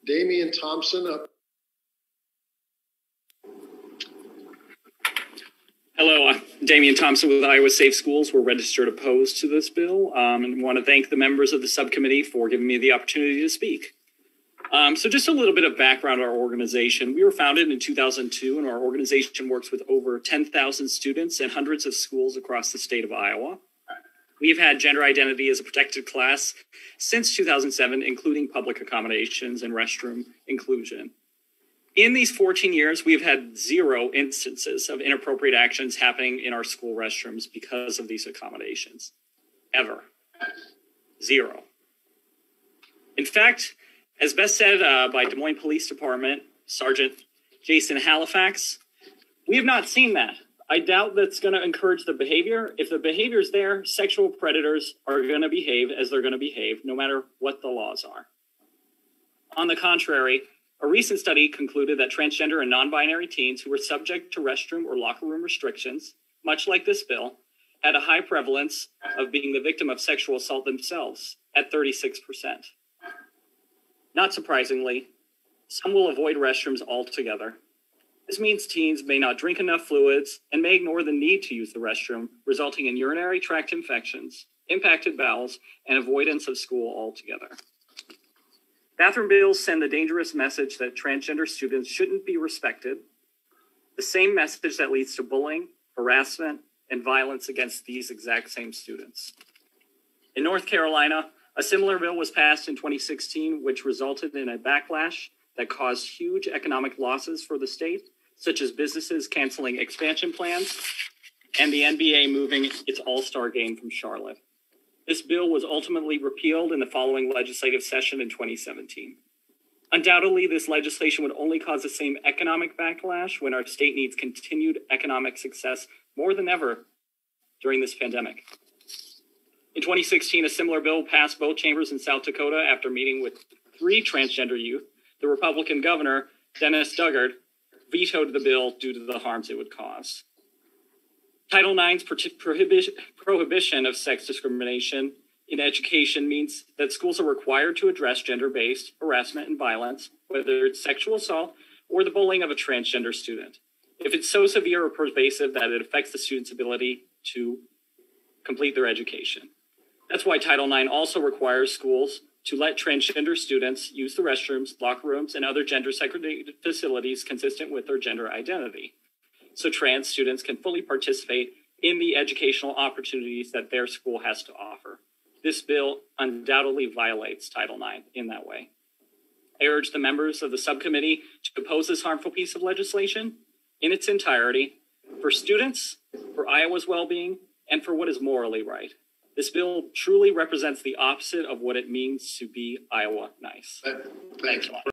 Damian Thompson up. Hello, I'm Damian Thompson with Iowa Safe Schools. We're registered opposed to this bill and want to thank the members of the subcommittee for giving me the opportunity to speak. So just a little bit of background on our organization. We were founded in 2002, and our organization works with over 10,000 students and hundreds of schools across the state of Iowa. We've had gender identity as a protected class since 2007, including public accommodations and restroom inclusion. In these 14 years, we've had 0 instances of inappropriate actions happening in our school restrooms because of these accommodations. Ever. 0. In fact, as best said by Des Moines Police Department Sergeant Jason Halifax, we have not seen that. I doubt that's going to encourage the behavior. If the behavior is there, sexual predators are going to behave as they're going to behave, no matter what the laws are. On the contrary, a recent study concluded that transgender and non-binary teens who were subject to restroom or locker room restrictions, much like this bill, had a high prevalence of being the victim of sexual assault themselves at 36%. Not surprisingly, some will avoid restrooms altogether. This means teens may not drink enough fluids and may ignore the need to use the restroom, resulting in urinary tract infections, impacted bowels, and avoidance of school altogether. Bathroom bills send the dangerous message that transgender students shouldn't be respected, the same message that leads to bullying, harassment, and violence against these exact same students. In North Carolina, a similar bill was passed in 2016, which resulted in a backlash that caused huge economic losses for the state, such as businesses canceling expansion plans and the NBA moving its All-Star game from Charlotte. This bill was ultimately repealed in the following legislative session in 2017. Undoubtedly, this legislation would only cause the same economic backlash when our state needs continued economic success more than ever during this pandemic. In 2016, a similar bill passed both chambers in South Dakota after meeting with 3 transgender youth. The Republican governor, Dennis Duggard, vetoed the bill due to the harms it would cause. Title IX's prohibition of sex discrimination in education means that schools are required to address gender-based harassment and violence, whether it's sexual assault or the bullying of a transgender student, if it's so severe or pervasive that it affects the student's ability to complete their education. That's why Title IX also requires schools to let transgender students use the restrooms, locker rooms, and other gender-segregated facilities consistent with their gender identity, so trans students can fully participate in the educational opportunities that their school has to offer. This bill undoubtedly violates Title IX in that way. I urge the members of the subcommittee to oppose this harmful piece of legislation in its entirety for students, for Iowa's well-being, and for what is morally right. This bill truly represents the opposite of what it means to be Iowa nice. Thanks a lot.